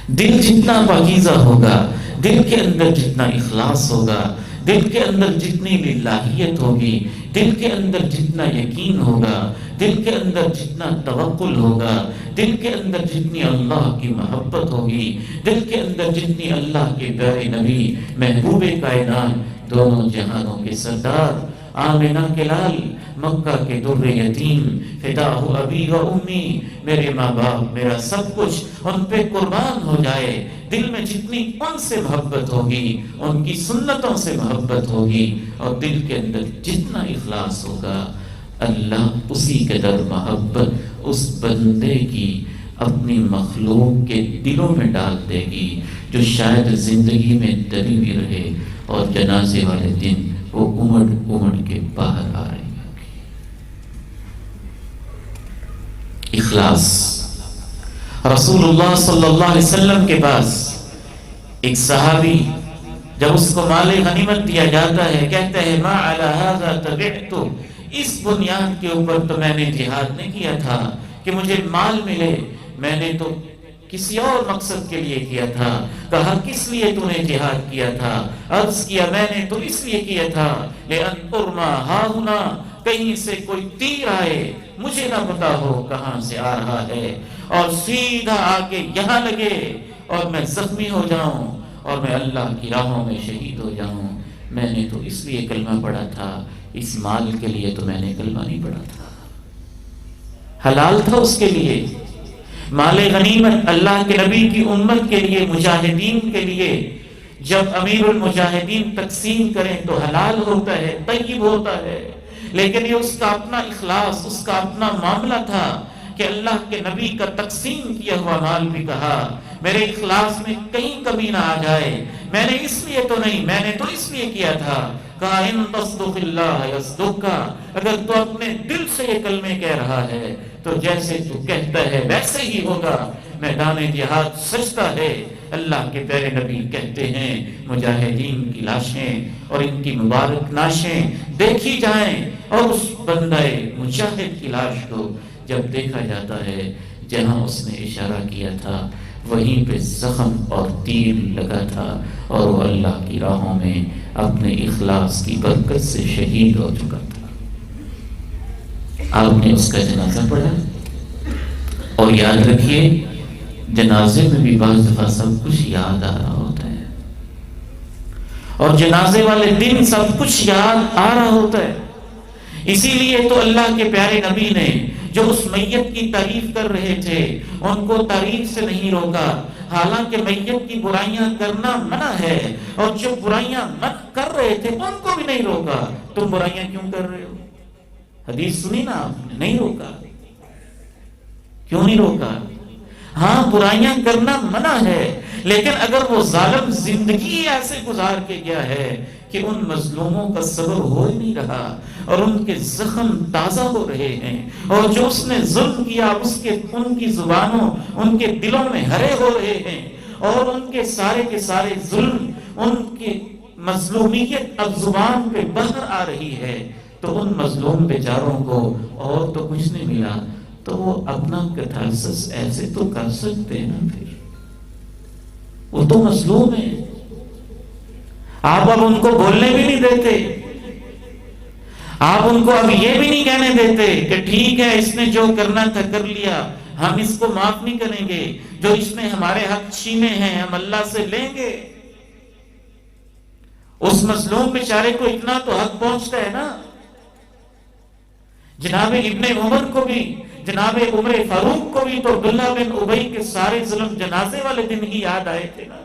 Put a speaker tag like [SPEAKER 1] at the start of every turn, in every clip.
[SPEAKER 1] دل جتنا پاکیزہ ہوگا، دل کے اندر جتنا اخلاص ہوگا، دل کے اندر جتنی للہیت ہوگی، دل کے اندر جتنا یقین ہوگا، دل کے اندر جتنا توکل ہوگا، دل کے اندر جتنی اللہ کی محبت ہوگی، دل کے اندر جتنی اللہ کے پیارے نبی محبوب کائنات، دونوں جہانوں کے سردار، آمنہ کے لال، مکہ کے در یتیم، فداء ابی و امی، میرے ماں باپ میرا سب کچھ ان پہ قربان ہو جائے، دل میں جتنی ان سے محبت ہوگی، ان کی سنتوں سے محبت ہوگی، اور دل کے اندر جتنا اخلاص ہوگا، اللہ اسی قدر محبت اس بندے کی اپنی مخلوق کے دلوں میں ڈال دے گی، جو شاید زندگی میں ڈری بھی رہے اور جنازے والے دن وہ امڑ امڑ کے باہر آ رہی ہوگی۔ اخلاص۔ رسول اللہ صلی اللہ علیہ وسلم کے پاس ایک صحابی، جب اس کو مال غنیمت دیا جاتا ہے، کہتے ہیں ما علی ھذا تبعت، اس بنیاد کے اوپر تو میں نے جہاد نہیں کیا تھا کہ مجھے مال ملے، میں نے تو کسی اور مقصد کے لیے کیا تھا۔ کہا کس لیے تو نے جہاد کیا تھا؟ عرض کیا میں نے تو اس لیے کیا تھا لأن ارما ہاہنا، کہیں سے کوئی تیر آئے، مجھے نہ پتا ہو کہاں سے آ رہا ہے، اور سیدھا آ کے یہاں لگے اور میں زخمی ہو جاؤں اور میں اللہ کی راہوں میں شہید ہو جاؤں۔ میں نے تو اس لیے کلمہ پڑھا تھا، اس مال کے لیے تو میں نے کلمہ نہیں پڑھا تھا۔ حلال تھا اس کے لیے مال غنیمت، اللہ کے نبی کی امت کے لیے، مجاہدین کے لیے جب امیر المجاہدین تقسیم کریں تو حلال ہوتا ہے، طیب ہوتا ہے، لیکن یہ اس کا اپنا اخلاص، اس کا اپنا معاملہ تھا کہ اللہ کے نبی کا تقسیم کیا ہوا مال بھی کہا میرے اخلاص میں کہیں کمی نہ آ جائے، میں نے اس لیے تو نہیں، میں نے تو اس لیے کیا تھا۔ کہا ان تصدق اللہ یصدق، اگر تو اپنے دل سے یہ کلمے کہہ رہا ہے تو جیسے تو کہتا ہے ویسے ہی ہوگا۔ میدان جہاد سجتا ہے، اللہ کے پیارے نبی کہتے ہیں مجاہدین کی لاشیں اور ان کی مبارک نعشیں دیکھی جائیں، اور اس بندہ مجاہد کی لاش کو جب دیکھا جاتا ہے جہاں اس نے اشارہ کیا تھا وہیں پہ زخم اور تیر لگا تھا، اور وہ اللہ کی راہوں میں اپنے اخلاص کی برکت سے شہید ہو چکا تھا۔ آپ نے اس کا جنازہ پڑھا، اور یاد رکھیے جنازے میں بھی بعض دفعہ سب کچھ یاد آ رہا ہوتا ہے، اور جنازے والے دن سب کچھ یاد آ رہا ہوتا ہے۔ اسی لیے تو اللہ کے پیارے نبی نے جو اس میت کی تعریف کر رہے تھے ان کو تعریف سے نہیں روکا، حالانکہ میت کی برائیاں کرنا منع ہے، اور جو برائیاں کر رہے تھے ان کو بھی نہیں روکا۔ تم برائیاں کیوں کر رہے ہو؟ حدیث سنی نا آپ نے، نہیں روکا۔ کیوں نہیں روکا؟ ہاں برائیاں کرنا منع ہے، لیکن اگر وہ ظالم زندگی ایسے گزار کے گیا ہے کہ ان مظلوموں کا صبر ہو ہی نہیں رہا اور ان کے زخم تازہ ہو رہے ہیں، اور جو اس نے ظلم کیا ان کی زبانوں، ان کے دلوں میں ہرے ہو رہے ہیں، اور ان کے سارے ظلم، ان کی مظلومیت اب زبان پہ باہر آ رہی ہے، تو ان مظلوم بیچاروں کو اور تو کچھ نہیں ملا تو وہ اپنا کتھارسس ایسے تو کر سکتے ہیں، پھر وہ تو مظلوم ہے، آپ اب ان کو بولنے بھی نہیں دیتے، آپ ان کو اب یہ بھی نہیں کہنے دیتے کہ ٹھیک ہے اس نے جو کرنا تھا کر لیا، ہم اس کو معاف نہیں کریں گے، جو اس نے ہمارے حق چھینے ہیں ہم اللہ سے لیں گے۔ اس مظلوم بیچارے کو اتنا تو حق پہنچتا ہے نا۔ جناب ابن عمر کو بھی، جناب عمر فاروق کو بھی تو عبداللہ بن ابی کے سارے ظلم جنازے والے دن ہی یاد آئے تھے نا،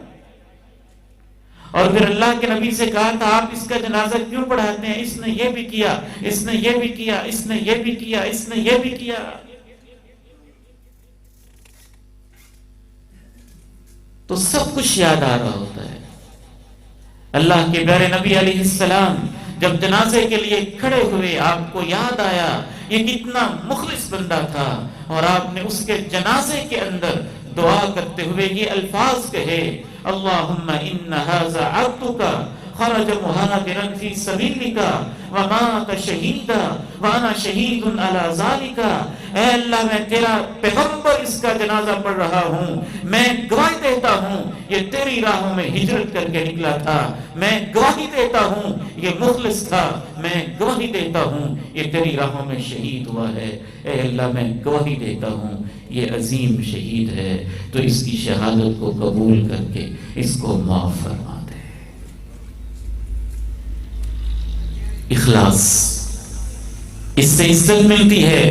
[SPEAKER 1] اور پھر اللہ کے نبی سے کہا تھا آپ اس کا جنازہ کیوں پڑھاتے ہیں، اس نے یہ بھی کیا، اس نے یہ بھی کیا، اس نے یہ بھی کیا، اس نے یہ بھی کیا۔ تو سب کچھ یاد آ رہا ہوتا ہے۔ اللہ کے پیارے نبی علیہ السلام جب جنازے کے لیے کھڑے ہوئے آپ کو یاد آیا یہ کتنا مخلص بندہ تھا، اور آپ نے اس کے جنازے کے اندر دعا کرتے ہوئے یہ الفاظ کہے اللہم ان ھذا عبدک خرج مہاجرا فی سبیلک ومات شہیدا وانا شہید علی ذالک، اے اللہ میں تیرا پیغمبر اس کا جنازہ پڑھ رہا ہوں، میں گواہی دیتا ہوں یہ تیری راہوں میں ہجرت کر کے نکلا تھا، میں گواہی دیتا ہوں یہ مخلص تھا، میں گواہی دیتا ہوں یہ تیری راہوں میں شہید ہوا ہے، اے اللہ میں گواہی دیتا ہوں یہ عظیم شہید ہے، تو اس کی شہادت کو قبول کر کے اس کو معاف فرما دے۔ اخلاص، اس سے عزت ملتی ہے،